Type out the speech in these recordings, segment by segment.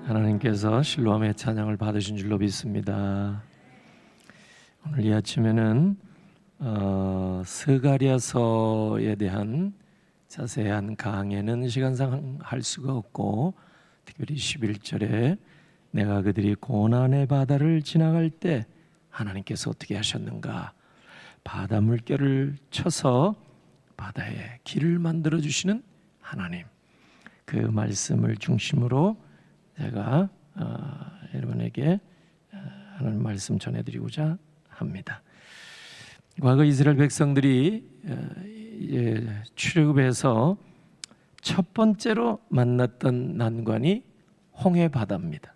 하나님께서 실로암의 찬양을 받으신 줄로 믿습니다. 오늘 이 아침에는 스가랴서에 대한 자세한 강해는 시간상 할 수가 없고, 특별히 11절에 내가 그들이 고난의 바다를 지나갈 때 하나님께서 어떻게 하셨는가, 바다 물결을 쳐서 바다에 길을 만들어 주시는 하나님, 그 말씀을 중심으로 제가 여러분에게 하나님 말씀 전해드리고자 합니다. 과거 이스라엘 백성들이 출애굽에서 첫 번째로 만났던 난관이 홍해바다입니다.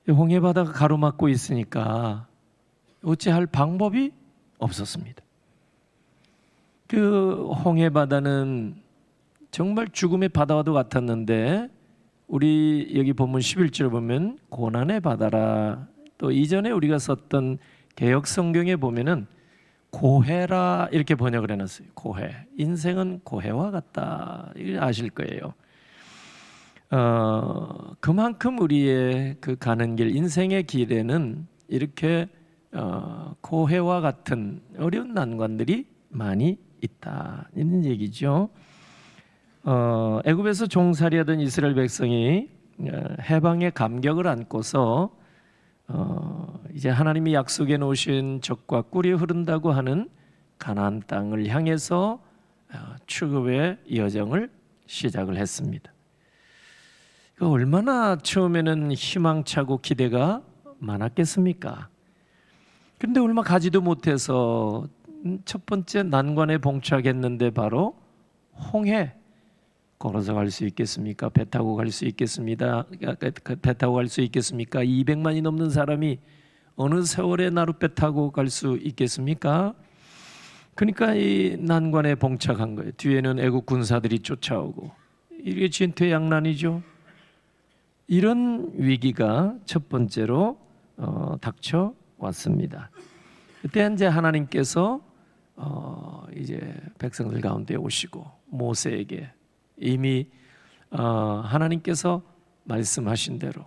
홍해바다가 가로막고 있으니까 어찌할 방법이 없었습니다. 그 홍해바다는 정말 죽음의 바다와도 같았는데, 우리 여기 본문 11절에 보면 고난의 바다라, 또 이전에 우리가 썼던 개역 성경에 보면은 고해라 이렇게 번역을 해놨어요. 고해, 인생은 고해와 같다, 이걸 아실 거예요. 그만큼 우리의 그 가는 길, 인생의 길에는 이렇게 고해와 같은 어려운 난관들이 많이 있다, 이런 얘기죠. 애굽에서 종살이하던 이스라엘 백성이 해방의 감격을 안고서 이제 하나님이 약속해 놓으신 젖과 꿀이 흐른다고 하는 가나안 땅을 향해서 출애굽의 여정을 시작을 했습니다. 얼마나 처음에는 희망차고 기대가 많았겠습니까? 그런데 얼마 가지도 못해서 첫 번째 난관에 봉착했는데, 바로 홍해. 걸어서 갈 수 있겠습니까? 배 타고 갈 수 있겠습니다. 배 타고 갈 수 있겠습니까? 200만이 넘는 사람이 어느 세월에 나룻배 타고 갈 수 있겠습니까? 그러니까 이 난관에 봉착한 거예요. 뒤에는 애국 군사들이 쫓아오고, 이게 진퇴양난이죠. 이런 위기가 첫 번째로 닥쳐왔습니다. 그때 이제 하나님께서 이제 백성들 가운데 오시고 모세에게 이미 하나님께서 말씀하신 대로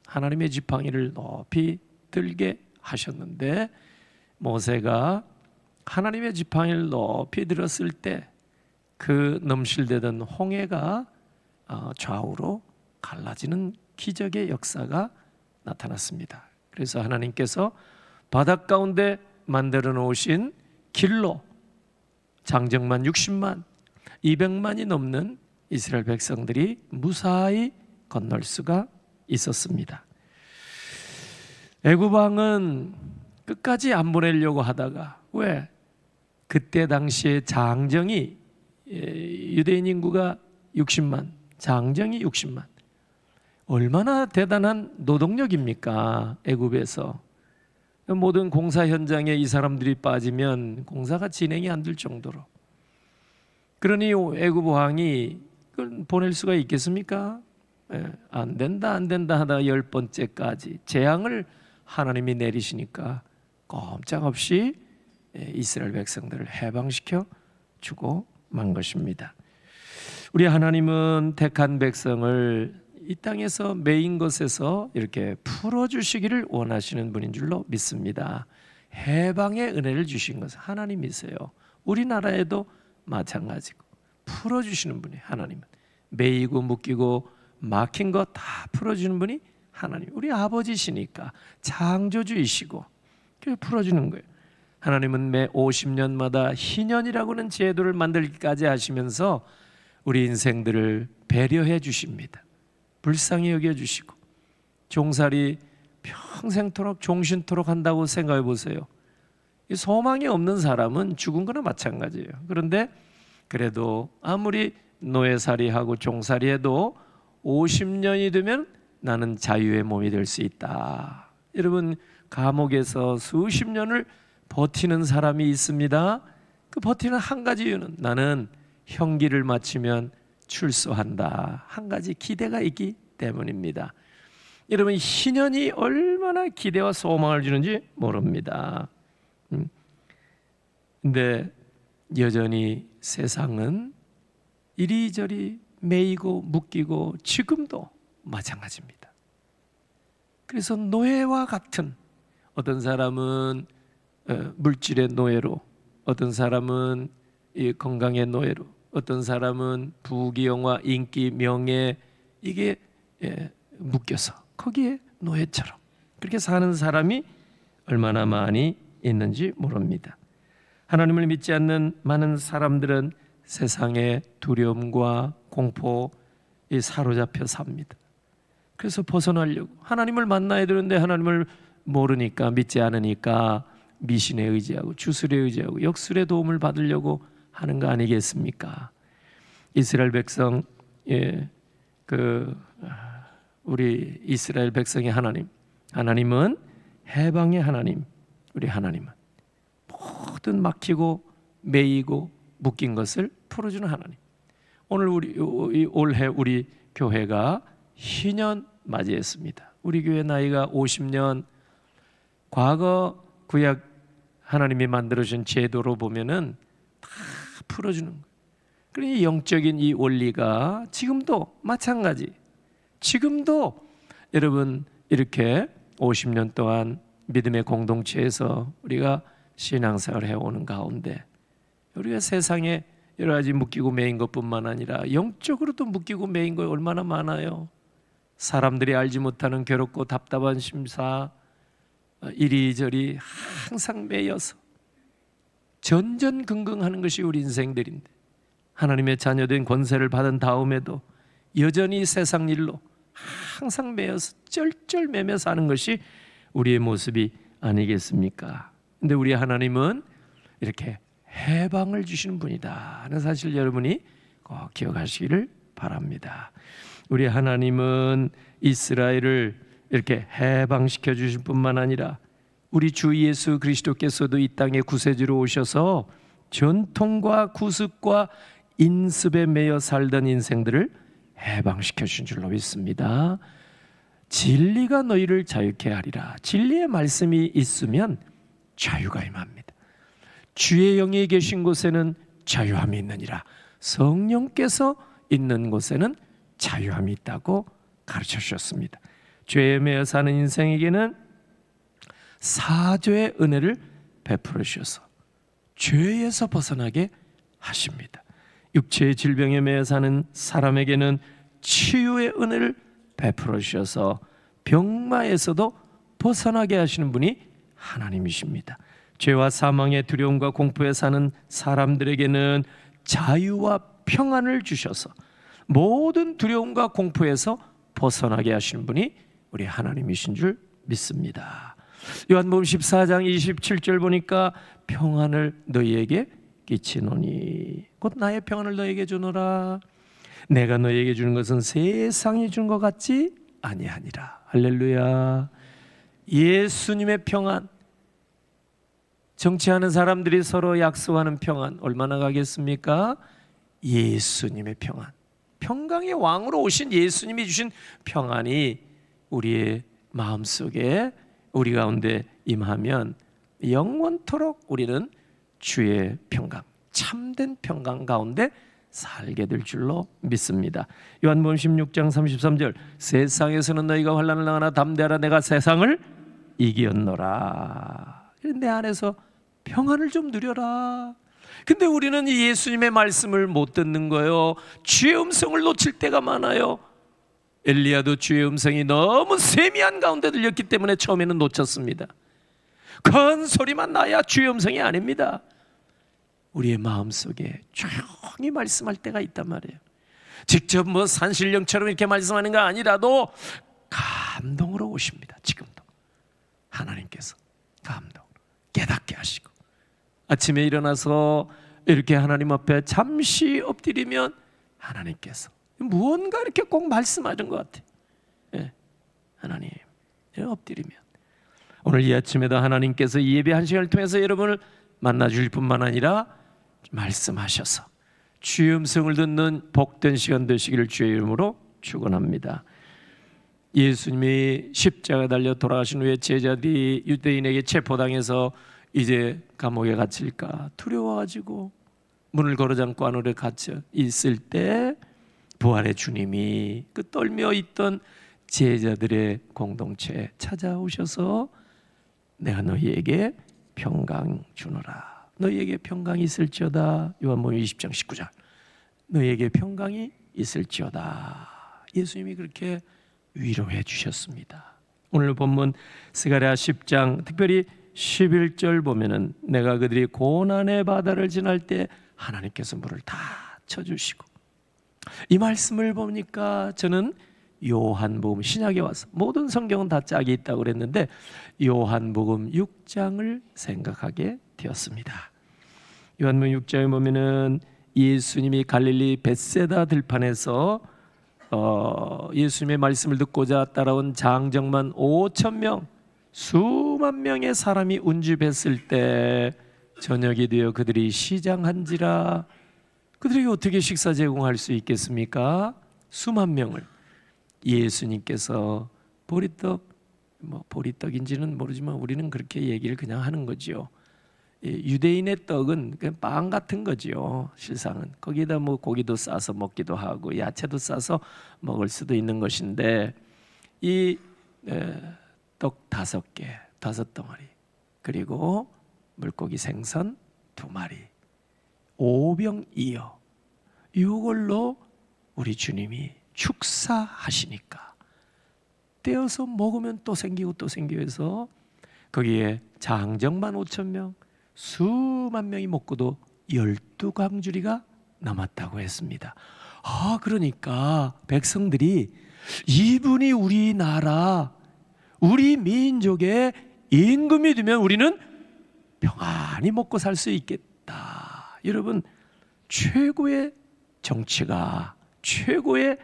하나님의 지팡이를 높이 들게 하셨는데, 모세가 하나님의 지팡이를 높이 들었을 때 그 넘실대던 홍해가 좌우로 갈라지는 기적의 역사가 나타났습니다. 그래서 하나님께서 바닷 가운데 만들어 놓으신 길로 장정만 60만, 200만이 넘는 이스라엘 백성들이 무사히 건널 수가 있었습니다. 애굽 왕은 끝까지 안 보내려고 하다가, 왜? 그때 당시에 장정이, 유대인 인구가 60만, 장정이 60만. 얼마나 대단한 노동력입니까? 애굽에서 모든 공사 현장에 이 사람들이 빠지면 공사가 진행이 안 될 정도로. 그러니 애굽 왕이 그걸 보낼 수가 있겠습니까? 안 된다 하다가 10번째까지 재앙을 하나님이 내리시니까 꼼짝없이 이스라엘 백성들을 해방시켜 주고 만 것입니다. 우리 하나님은 택한 백성을 이 땅에서 매인 것에서 이렇게 풀어주시기를 원하시는 분인 줄로 믿습니다. 해방의 은혜를 주신 것은 하나님이세요. 우리나라에도 마찬가지고 풀어주시는 분이 하나님은, 매이고 묶이고 막힌 거 다 풀어주는 분이 하나님, 우리 아버지시니까 창조주이시고 그래서 풀어주는 거예요. 하나님은 매 50년마다 희년이라고는 제도를 만들기까지 하시면서 우리 인생들을 배려해 주십니다. 불쌍히 여겨주시고 종살이 평생토록 종신토록 한다고 생각해 보세요. 소망이 없는 사람은 죽은 거나 마찬가지예요. 그런데 그래도 아무리 노예살이하고 종살이해도 50년이 되면 나는 자유의 몸이 될 수 있다. 여러분, 감옥에서 수십 년을 버티는 사람이 있습니다. 그 버티는 한 가지 이유는 나는 형기를 마치면 출소한다, 한 가지 기대가 있기 때문입니다. 여러분, 희년이 얼마나 기대와 소망을 주는지 모릅니다. 근데 여전히 세상은 이리저리 매이고 묶이고 지금도 마찬가지입니다. 그래서 노예와 같은, 어떤 사람은 물질의 노예로, 어떤 사람은 이 건강의 노예로, 어떤 사람은 부귀영화, 인기, 명예, 이게 묶여서 거기에 노예처럼 그렇게 사는 사람이 얼마나 많이 있는지 모릅니다. 하나님을 믿지 않는 많은 사람들은 세상의 두려움과 공포에 사로잡혀 삽니다. 그래서 벗어나려고 하나님을 만나야 되는데 하나님을 모르니까, 믿지 않으니까 미신에 의지하고 주술에 의지하고 역술의 도움을 받으려고 하는 거 아니겠습니까? 이스라엘 백성, 우리 이스라엘 백성의 하나님은 해방의 하나님. 우리 하나님은 모든 막히고 매이고 묶인 것을 풀어주는 하나님. 오늘 올해 우리 교회가 희년 맞이했습니다. 우리 교회 나이가 50년. 과거 구약 하나님이 만들어준 제도로 보면은 다 풀어주는 거예요. 그러니 영적인 이 원리가 지금도 마찬가지. 지금도 여러분 이렇게 50년 동안 믿음의 공동체에서 우리가 신앙생활을 해오는 가운데 우리가 세상에 여러 가지 묶이고 매인 것뿐만 아니라 영적으로도 묶이고 매인 거 얼마나 많아요. 사람들이 알지 못하는 괴롭고 답답한 심사, 이리저리 항상 매여서 전전긍긍하는 것이 우리 인생들인데, 하나님의 자녀된 권세를 받은 다음에도 여전히 세상 일로 항상 매여서 쩔쩔매며 사는 것이 우리의 모습이 아니겠습니까? 근데 우리 하나님은 이렇게 해방을 주시는 분이다 하는 사실 여러분이 꼭 기억하시기를 바랍니다. 우리 하나님은 이스라엘을 이렇게 해방시켜 주실 뿐만 아니라 우리 주 예수 그리스도께서도 이 땅에 구세주로 오셔서 전통과 구습과 인습에 매여 살던 인생들을 해방시켜 주신 줄로 믿습니다. 진리가 너희를 자유케 하리라. 진리의 말씀이 있으면 자유가 임합니다. 주의 영이 계신 곳에는 자유함이 있느니라. 성령께서 있는 곳에는 자유함이 있다고 가르쳐 주셨습니다. 죄에 매여 사는 인생에게는 사죄의 은혜를 베풀어 주셔서 죄에서 벗어나게 하십니다. 육체의 질병에 매여 사는 사람에게는 치유의 은혜를 베풀어 주셔서 병마에서도 벗어나게 하시는 분이 하나님이십니다. 죄와 사망의 두려움과 공포에 사는 사람들에게는 자유와 평안을 주셔서 모든 두려움과 공포에서 벗어나게 하시는 분이 우리 하나님이신 줄 믿습니다. 요한복음 14장 27절 보니까 평안을 너희에게 끼치노니 곧 나의 평안을 너희에게 주노라. 내가 너희에게 주는 것은 세상이 준 것 같지 아니하니라. 할렐루야. 예수님의 평안. 정치하는 사람들이 서로 약속하는 평안 얼마나 가겠습니까? 예수님의 평안. 평강의 왕으로 오신 예수님이 주신 평안이 우리의 마음속에 우리 가운데 임하면 영원토록 우리는 주의 평강, 참된 평강 가운데 살게 될 줄로 믿습니다. 요한복음 16장 33절 세상에서는 너희가 환난을 당하나 담대하라 내가 세상을 이겼노라. 내 안에서 평안을 좀 누려라. 근데 우리는 이 예수님의 말씀을 못 듣는 거예요. 주의 음성을 놓칠 때가 많아요. 엘리야도 주의 음성이 너무 세미한 가운데 들렸기 때문에 처음에는 놓쳤습니다. 큰 소리만 나야 주의 음성이 아닙니다. 우리의 마음속에 조용히 말씀할 때가 있단 말이에요. 직접 뭐 산신령처럼 이렇게 말씀하는 거 아니라도 감동으로 오십니다. 지금도 하나님께서 감동 깨닫게 하시고 아침에 일어나서 이렇게 하나님 앞에 잠시 엎드리면 하나님께서 무언가 이렇게 꼭 말씀하는 것 같아요. 예, 하나님 엎드리면 오늘 이 아침에도 하나님께서 이 예배 한 시간을 통해서 여러분을 만나 주실 뿐만 아니라 말씀하셔서 주의 음성을 듣는 복된 시간 되시기를 주의 이름으로 축원합니다. 예수님이 십자가 달려 돌아가신 후에 제자들이 유대인에게 체포당해서 이제 감옥에 갇힐까 두려워가지고 문을 걸어 잠고 안으로 갇혀 있을 때 부활의 주님이 그 떨며 있던 제자들의 공동체에 찾아오셔서 내가 너희에게 평강 주노라. 너희에게 평강이 있을지어다. 요한복음 20장 19절. 너희에게 평강이 있을지어다. 예수님이 그렇게 위로해 주셨습니다. 오늘 본문 스가랴 10장 특별히 11절 보면은 내가 그들이 고난의 바다를 지날 때 하나님께서 물을 다 쳐주시고, 이 말씀을 보니까 저는 요한복음, 신약에 와서 모든 성경은 다 짝이 있다고 그랬는데 요한복음 6장을 생각하게 되었습니다. 요한복음 6장에 보면은 예수님이 갈릴리 벳세다 들판에서 예수님의 말씀을 듣고자 따라온 장정만 5,000명, 수만 명의 사람이 운집했을 때 저녁이 되어 그들이 시장한지라. 그들이 어떻게 식사 제공할 수 있겠습니까? 수만 명을 예수님께서 보리떡, 보리떡인지는 모르지만 우리는 그렇게 얘기를 그냥 하는 거지요. 유대인의 떡은 그냥 빵 같은 거지요. 실상은 거기다 고기도 싸서 먹기도 하고 야채도 싸서 먹을 수도 있는 것인데, 이 떡 5개, 5덩어리, 그리고 물고기 생선 2마리, 오병이어, 이걸로 우리 주님이 축사하시니까 떼어서 먹으면 또 생기고 또 생기고 해서 거기에 장정만 5,000명, 수만 명이 먹고도 12광주리가 남았다고 했습니다. 그러니까 백성들이 이분이 우리나라, 우리 민족의 임금이 되면 우리는 평안히 먹고 살 수 있겠다. 여러분, 최고의 정치가, 최고의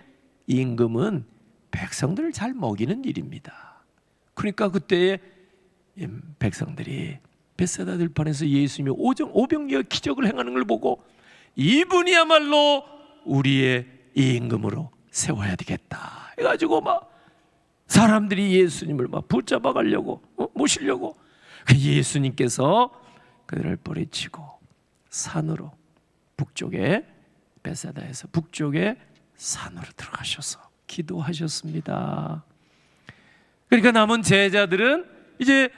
임금은 백성들을 잘 먹이는 일입니다. 그러니까 그때의 백성들이 벳세다 들판에서 예수님이 오병이어 기적을 행하는 걸 보고 이분이야말로 우리의 임금으로 세워야 되겠다 해가지고 사람들이 예수님을 붙잡아 가려고 모시려고, 예수님께서 그들을 뿌리치고 산으로, 북쪽에, 벳세다에서 북쪽에 산으로 들어가셔서 기도하셨습니다. 그러니까 남은 제자들은 이제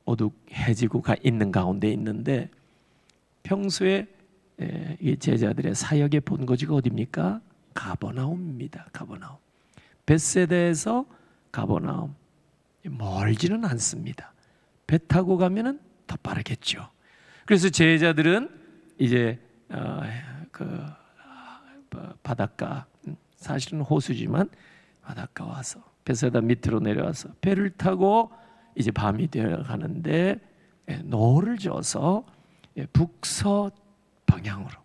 어둑해지고 있는 가운데 있는데, 평소에 이 제자들의 사역의 본거지가 어디입니까? 가버나움입니다. 가버나움. 벳세다에서 가버나움 멀지는 않습니다. 배 타고 가면은 더 빠르겠죠. 그래서 제자들은 이제 바닷가, 사실은 호수지만 바닷가 와서 벳세다 밑으로 내려와서 배를 타고 이제 밤이 되어 가는데 노를 져서 북서 방향으로,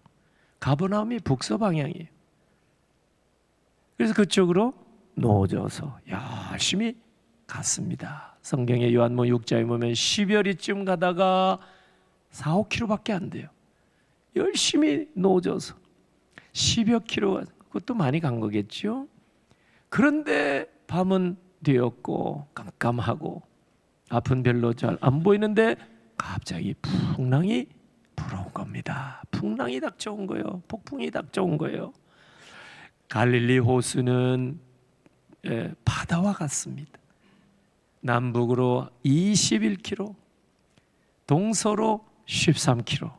가버나움이 북서 방향이에요. 그래서 그쪽으로 노져서 열심히 갔습니다. 성경의 요한복음 6장에 보면 10여리쯤 가다가 4-5km밖에 안 돼요. 열심히 노져서 10여 킬로, 그것도 많이 간 거겠죠. 그런데 밤은 되었고 깜깜하고 앞은 별로 잘 안 보이는데 갑자기 풍랑이 불어온 겁니다. 풍랑이 닥쳐온 거예요. 폭풍이 닥쳐온 거예요. 갈릴리 호수는 바다와 같습니다. 남북으로 21km, 동서로 13km.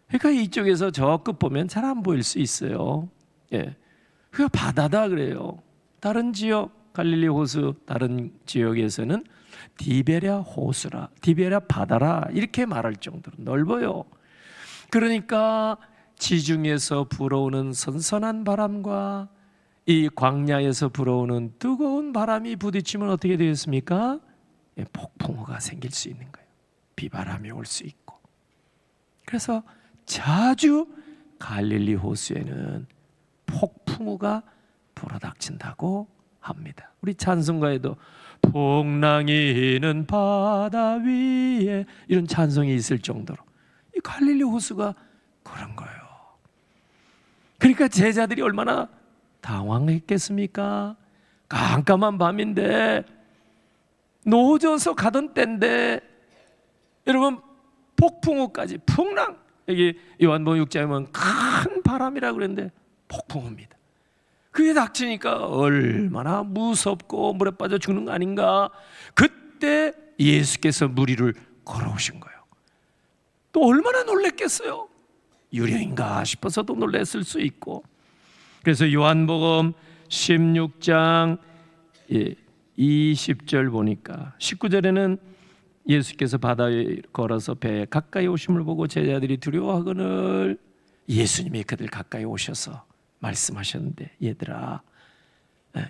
그러니까 이쪽에서 저 끝 보면 잘 안 보일 수 있어요. 그러니까 바다다 그래요. 다른 지역, 갈릴리 호수 다른 지역에서는 디베랴 호수라, 디베랴 바다라 이렇게 말할 정도로 넓어요. 그러니까 지중해에서 불어오는 선선한 바람과 이 광야에서 불어오는 뜨거운 바람이 부딪히면 어떻게 되겠습니까? 폭풍우가 생길 수 있는 거예요. 비바람이 올 수 있고. 그래서 자주 갈릴리 호수에는 폭풍우가 불어닥친다고 합니다. 우리 찬송가에도 풍랑이는 바다 위에 이런 찬송이 있을 정도로 이 갈릴리 호수가 그런 거예요. 그러니까 제자들이 얼마나 당황했겠습니까? 깜깜한 밤인데 노져서 가던 때인데 여러분 폭풍우까지, 풍랑, 여기 요한복음 6장에 보면 큰 바람이라고 그랬는데 폭풍입니다. 그게 닥치니까 얼마나 무섭고 물에 빠져 죽는 거 아닌가. 그때 예수께서 물 위를 걸어오신 거예요. 또 얼마나 놀랬겠어요. 유령인가 싶어서도 놀랬을 수 있고. 그래서 요한복음 16장 20절 보니까 19절에는 예수께서 바다에 걸어서 배에 가까이 오심을 보고 제자들이 두려워하거늘 예수님이 그들 가까이 오셔서 말씀하셨는데, 얘들아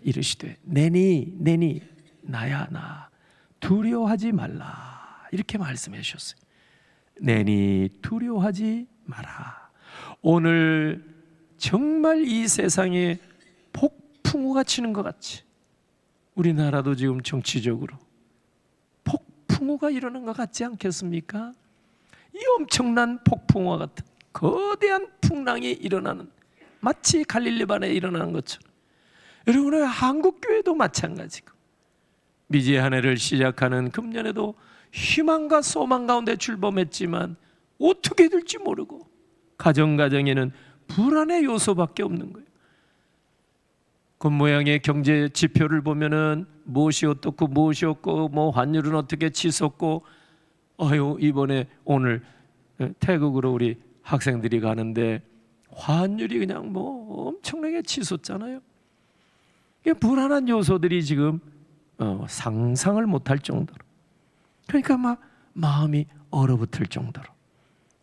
이르시되 내니 나야 나 두려워하지 말라, 이렇게 말씀해 주셨어요. 내니 두려워하지 마라. 오늘 정말 이 세상에 폭풍우가 치는 것 같이 우리나라도 지금 정치적으로 폭풍우가 일어난 것 같지 않겠습니까? 이 엄청난 폭풍우와 같은 거대한 풍랑이 일어나는, 마치 갈릴리반에 일어나는 것처럼 여러분의 한국교회도 마찬가지고, 미지의 한 해를 시작하는 금년에도 희망과 소망 가운데 출범했지만 어떻게 될지 모르고 가정에는 불안의 요소밖에 없는 거예요. 겉모양의 경제 지표를 보면은 무엇이 어떻고 무엇이 없고, 뭐 환율은 어떻게 치솟고, 이번에 오늘 태국으로 우리 학생들이 가는데 환율이 그냥 뭐 엄청나게 치솟잖아요. 이게 불안한 요소들이 지금 상상을 못할 정도로, 그러니까 막 마음이 얼어붙을 정도로.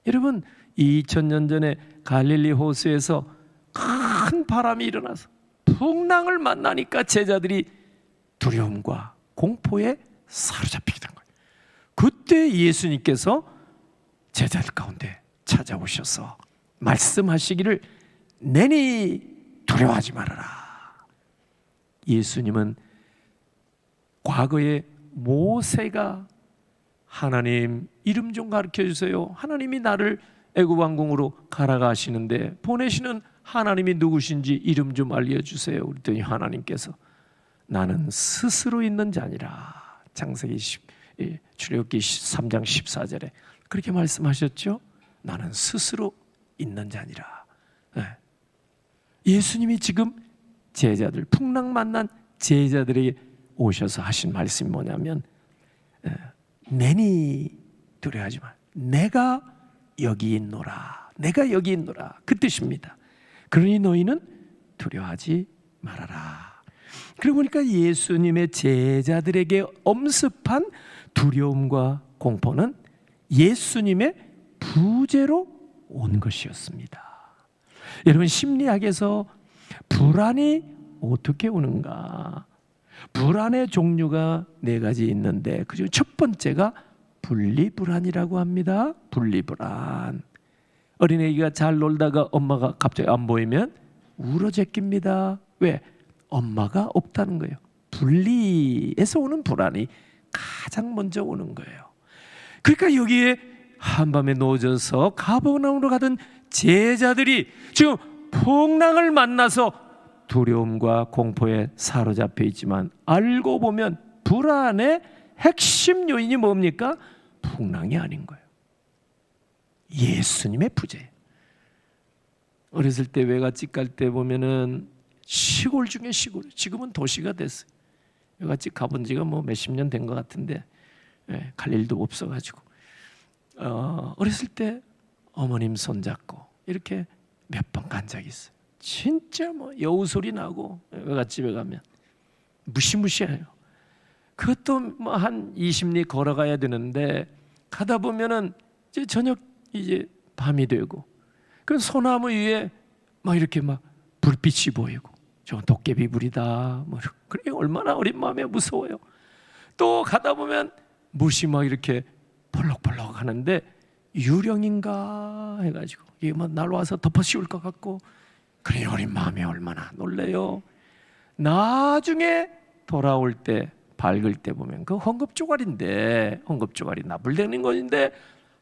여러분 2000년 전에 갈릴리 호수에서 큰 바람이 일어나서 풍랑을 만나니까 제자들이 두려움과 공포에 사로잡히게 된 거예요. 그때 예수님께서 제자들 가운데 찾아오셔서 말씀하시기를 내니 두려워하지 말아라. 예수님은 과거에 모세가 하나님 이름 좀 가르쳐 주세요, 하나님이 나를 애굽 왕궁으로 가라가시는데 보내시는 하나님이 누구신지 이름 좀 알려주세요. 그랬더니 하나님께서 나는 스스로 있는 자니라. 창세기 출애굽기 3장 14절에 그렇게 말씀하셨죠. 나는 스스로 있는 자니라. 예수님이 지금 제자들, 풍랑 만난 제자들에게 오셔서 하신 말씀이 뭐냐면 내니 두려워하지 마, 내가 여기 있노라, 내가 여기 있노라, 그 뜻입니다. 그러니 너희는 두려워하지 말아라. 그러고 보니까 예수님의 제자들에게 엄습한 두려움과 공포는 예수님의 부재로 온 것이었습니다. 여러분 심리학에서 불안이 어떻게 오는가? 불안의 종류가 4가지 있는데 그중 첫 번째가 분리불안이라고 합니다. 분리불안. 어린애기가 잘 놀다가 엄마가 갑자기 안 보이면 울어제낍니다. 왜? 엄마가 없다는 거예요. 분리에서 오는 불안이 가장 먼저 오는 거예요. 그러니까 여기에 한밤에 놓여져서 가버나움으로 가던 제자들이 지금 풍랑을 만나서 두려움과 공포에 사로잡혀 있지만 알고 보면 불안의 핵심 요인이 뭡니까? 풍랑이 아닌 거예요. 예수님의 부재. 어렸을 때 외갓집 갈 때 보면은 시골 중에 시골, 지금은 도시가 됐어요. 외갓집 가본 지가 뭐 몇십 년 된 것 같은데 갈 일도 없어가지고 어렸을 때 어머님 손잡고 이렇게 몇 번 간 적이 있어요. 진짜 뭐 여우 소리 나고 외갓집에 가면 무시무시해요. 그것도 뭐 한 20리 걸어가야 되는데 가다 보면은 이제 저녁 이제 밤이 되고 그 소나무 위에 막 이렇게 막 불빛이 보이고 저 도깨비 불이다 뭐 그래 얼마나 어린 마음에 무서워요. 또 가다 보면 무시 막 이렇게 벌럭벌럭 하는데 유령인가 해가지고 이게 막 날와서 덮어씌울 것 같고 그래 어린 마음에 얼마나 놀래요. 나중에 돌아올 때 밝을 때 보면 그 헝겊조각인데 헝겊조각이 나불대는 것인데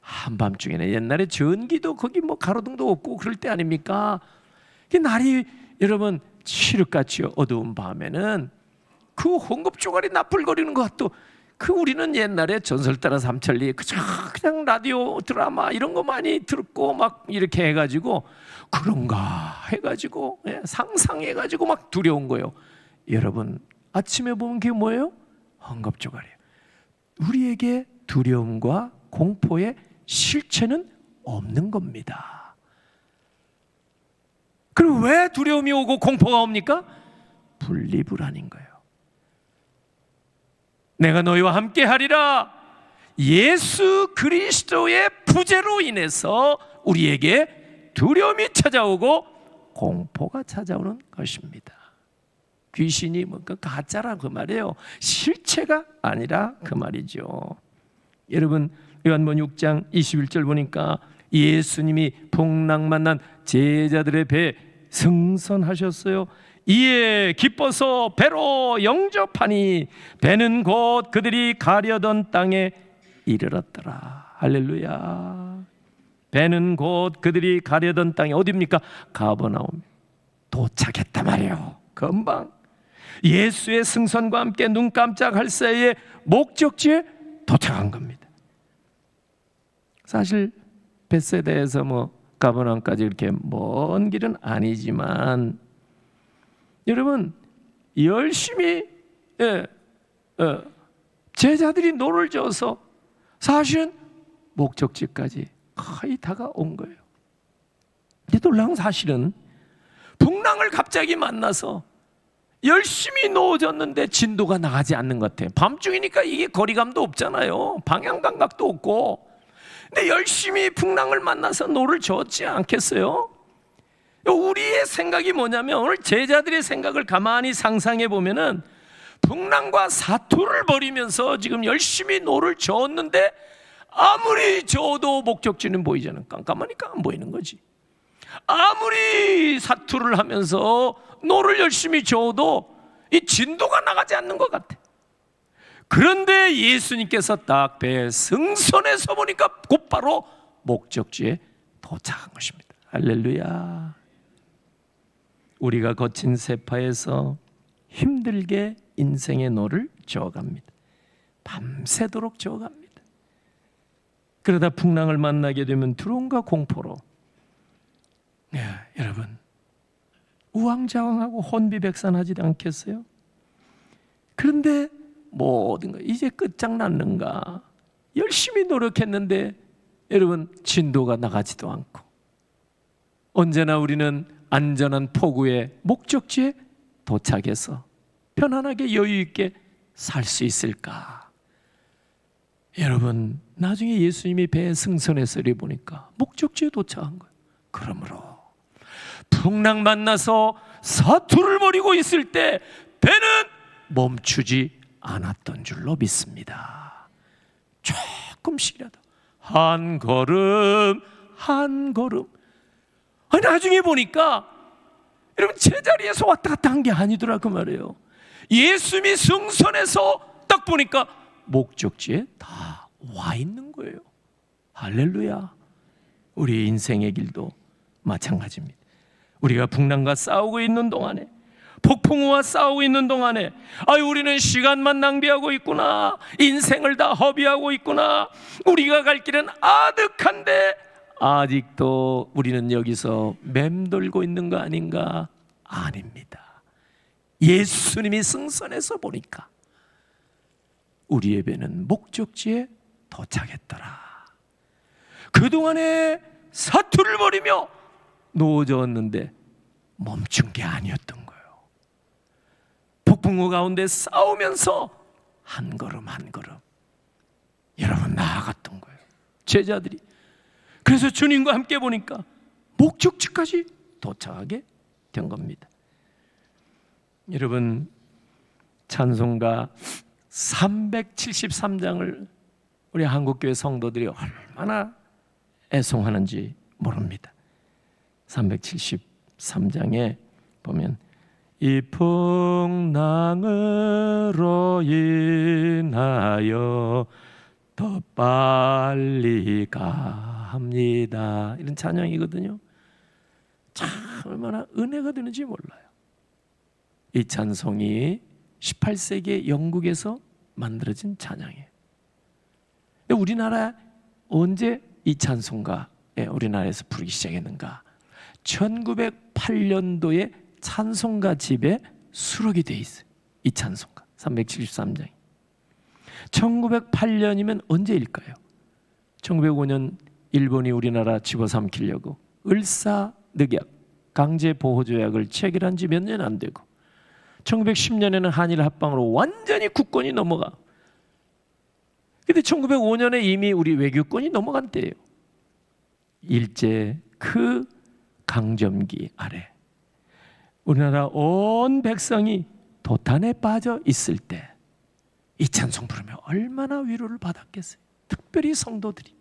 한밤중에는 옛날에 전기도 거기 뭐 가로등도 없고 그럴 때 아닙니까? 날이 여러분 칠흑같이 어두운 밤에는 그 헝겊조각이 나불거리는 것 같도 그 우리는 옛날에 전설 따라 삼천리 그냥 라디오 드라마 이런 거 많이 듣고 막 이렇게 해가지고 그런가 해가지고 상상해가지고 막 두려운 거예요. 여러분 아침에 보면 그게 뭐예요? 헝겊조각이에요. 우리에게 두려움과 공포의 실체는 없는 겁니다. 그럼 왜 두려움이 오고 공포가 옵니까? 분리불안인 거예요. 내가 너희와 함께 하리라. 예수 그리스도의 부재로 인해서 우리에게 두려움이 찾아오고 공포가 찾아오는 것입니다. 귀신이 뭔가 가짜라 그 말이에요. 실체가 아니라 그 말이죠. 여러분 요한복음 6장 21절 보니까 예수님이 풍랑 만난 제자들의 배에 승선하셨어요. 이에 기뻐서 배로 영접하니 배는 곧 그들이 가려던 땅에 이르렀더라. 할렐루야. 배는 곧 그들이 가려던 땅에 어디입니까? 가버나움 도착했단 말이에요. 금방 예수의 승선과 함께 눈 깜짝할 사이에 목적지에 도착한 겁니다. 사실 벳세다에서 가버나움까지 이렇게 먼 길은 아니지만 여러분 열심히 제자들이 노를 저어서 사실은 목적지까지 거의 다가온 거예요. 근데 놀라운 사실은 풍랑을 갑자기 만나서 열심히 놓아졌는데 진도가 나가지 않는 것 같아요. 밤중이니까 이게 거리감도 없잖아요. 방향 감각도 없고. 근데 열심히 풍랑을 만나서 노를 저었지 않겠어요? 우리의 생각이 뭐냐면 오늘 제자들의 생각을 가만히 상상해 보면은 풍랑과 사투를 벌이면서 지금 열심히 노를 저었는데 아무리 저어도 목적지는 보이지 않는, 깜깜하니까 안 보이는 거지. 아무리 사투를 하면서 노를 열심히 저어도 이 진도가 나가지 않는 것 같아. 그런데 예수님께서 딱 배에 승선해서 보니까 곧바로 목적지에 도착한 것입니다. 할렐루야. 우리가 거친 세파에서 힘들게 인생의 노를 저어갑니다. 밤새도록 저어갑니다. 그러다 풍랑을 만나게 되면 두려움과 공포로 여러분 우왕좌왕하고 혼비백산하지 않겠어요? 그런데 모든 거 이제 끝장났는가? 열심히 노력했는데 여러분 진도가 나가지도 않고 언제나 우리는 안전한 포구의 목적지에 도착해서 편안하게 여유 있게 살 수 있을까? 여러분 나중에 예수님이 배에 승선해서 이리 보니까 목적지에 도착한 거예요. 그러므로 풍랑 만나서 사투를 벌이고 있을 때 배는 멈추지 않았던 줄로 믿습니다. 조금씩이라도 한 걸음 한 걸음. 나중에 보니까 여러분 제자리에서 왔다 갔다 한 게 아니더라 그 말이에요. 예수님이 승선해서 딱 보니까 목적지에 다 와 있는 거예요. 할렐루야. 우리 인생의 길도 마찬가지입니다. 우리가 풍랑과 싸우고 있는 동안에, 폭풍우와 싸우고 있는 동안에 우리는 시간만 낭비하고 있구나, 인생을 다 허비하고 있구나, 우리가 갈 길은 아득한데 아직도 우리는 여기서 맴돌고 있는 거 아닌가? 아닙니다. 예수님이 승선해서 보니까 우리의 배는 목적지에 도착했더라. 그동안에 사투를 벌이며 놓아졌는데 멈춘 게 아니었던 거예요. 폭풍우 가운데 싸우면서 한 걸음 한 걸음 여러분 나아갔던 거예요. 제자들이. 그래서 주님과 함께 보니까 목적지까지 도착하게 된 겁니다. 여러분 찬송가 373장을 우리 한국교회 성도들이 얼마나 애송하는지 모릅니다. 373장에 보면 이 풍랑으로 인하여 더 빨리 갑니다. 이런 찬양이거든요. 참 얼마나 은혜가 되는지 몰라요. 이 찬송이 18세기에 영국에서 만들어진 찬양이에요. 우리나라 언제 이 찬송가 우리나라에서 부르기 시작했는가? 1908년도에 찬송가 집에 수록이 돼 있어요. 이 찬송가 373장이. 1908년이면 언제일까요? 1905년 일본이 우리나라 집어삼키려고 을사늑약 강제보호조약을 체결한 지 몇 년 안 되고 1910년에는 한일 합방으로 완전히 국권이 넘어가. 근데 1905년에 이미 우리 외교권이 넘어간 때예요. 일제 그 강점기 아래 우리나라 온 백성이 도탄에 빠져 있을 때 이 찬송 부르며 얼마나 위로를 받았겠어요. 특별히 성도들이.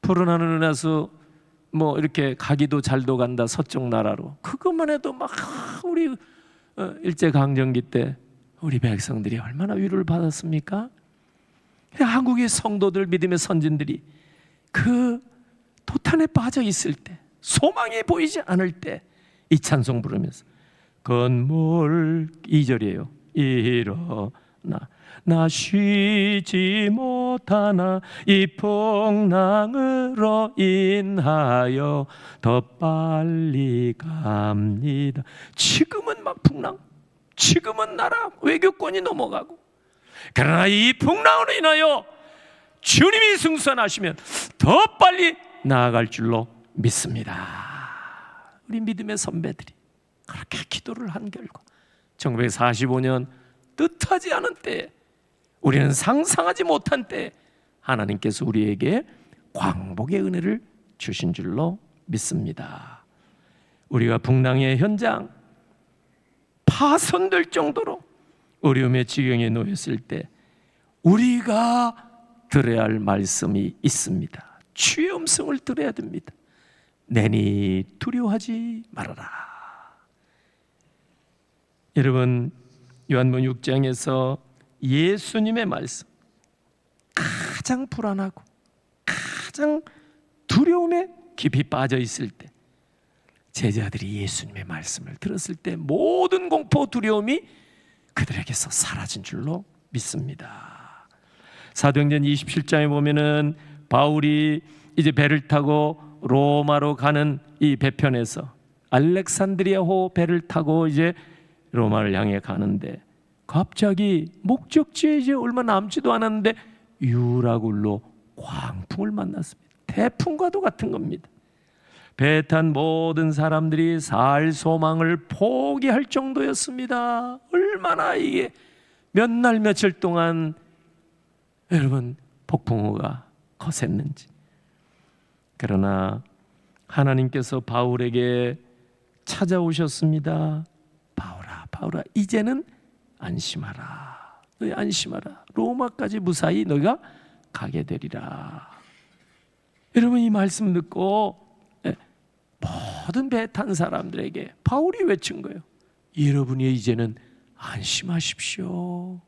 푸른 하늘 은하수 뭐 이렇게 가기도 잘도 간다 서쪽 나라로, 그것만 해도 막 우리 일제 강점기 때 우리 백성들이 얼마나 위로를 받았습니까? 한국의 성도들, 믿음의 선진들이 그 도탄에 빠져 있을 때, 소망이 보이지 않을 때 이 찬송 부르면서 건물 2절이에요. 일어나 나 쉬지 못하나 이 풍랑으로 인하여 더 빨리 갑니다. 지금은 막 풍랑, 지금은 나라 외교권이 넘어가고, 그러나 이 풍랑으로 인하여 주님이 승선하시면 더 빨리 나아갈 줄로 믿습니다. 우리 믿음의 선배들이 그렇게 기도를 한 결과 1945년 뜻하지 않은 때에, 우리는 상상하지 못한 때에 하나님께서 우리에게 광복의 은혜를 주신 줄로 믿습니다. 우리가 풍랑의 현장, 파손될 정도로 어려움의 지경에 놓였을 때 우리가 들어야 할 말씀이 있습니다. 주의 음성을 들어야 됩니다. 내니 두려워하지 말아라. 여러분, 요한복음 6장에서 예수님의 말씀, 가장 불안하고 가장 두려움에 깊이 빠져 있을 때 제자들이 예수님의 말씀을 들었을 때 모든 공포, 두려움이 그들에게서 사라진 줄로 믿습니다. 사도행전 27장에 보면은 바울이 이제 배를 타고 로마로 가는 이 배편에서 알렉산드리아호 배를 타고 이제 로마를 향해 가는데 갑자기 목적지에 이제 얼마 남지도 않았는데 유라굴로 광풍을 만났습니다. 태풍과도 같은 겁니다. 배에 탄 모든 사람들이 살 소망을 포기할 정도였습니다. 얼마나 이게 몇 날 며칠 동안 여러분 폭풍우가 거셌는지. 그러나 하나님께서 바울에게 찾아오셨습니다. 바울아, 바울아, 이제는 안심하라. 너희 안심하라. 로마까지 무사히 너희가 가게 되리라. 여러분, 이 말씀 듣고 모든 배에 탄 사람들에게 바울이 외친 거예요. 여러분이 이제는 안심하십시오.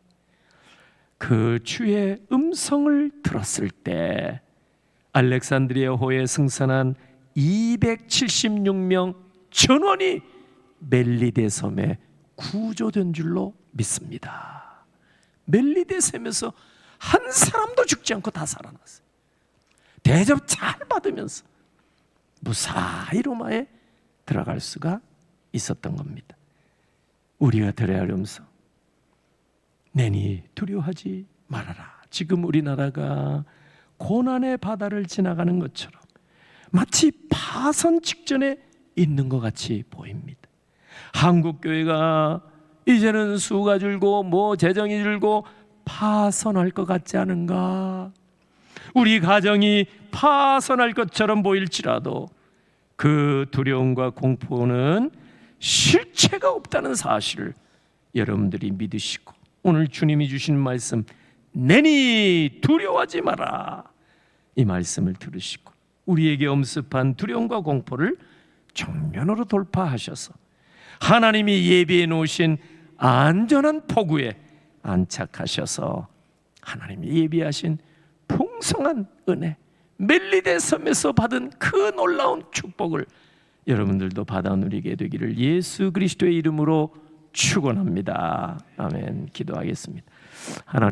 그 주의 음성을 들었을 때 알렉산드리아호에 승선한 276명 전원이 멜리데 섬에 구조된 줄로 믿습니다. 멜리데 섬에서 한 사람도 죽지 않고 다 살아났어요. 대접 잘 받으면서 무사히 로마에 들어갈 수가 있었던 겁니다. 우리가 들어야 할 음성, 내니 두려워하지 말아라. 지금 우리나라가 고난의 바다를 지나가는 것처럼 마치 파선 직전에 있는 것 같이 보입니다. 한국교회가 이제는 수가 줄고 뭐 재정이 줄고 파선할 것 같지 않은가? 우리 가정이 파선할 것처럼 보일지라도 그 두려움과 공포는 실체가 없다는 사실을 여러분들이 믿으시고, 오늘 주님이 주신 말씀 내니 두려워하지 마라, 이 말씀을 들으시고 우리에게 엄습한 두려움과 공포를 정면으로 돌파하셔서 하나님이 예비해 놓으신 안전한 포구에 안착하셔서 하나님이 예비하신 풍성한 은혜, 멜리데 섬에서 받은 그 놀라운 축복을 여러분들도 받아 누리게 되기를 예수 그리스도의 이름으로 축원합니다. 아멘. 기도하겠습니다. 하나님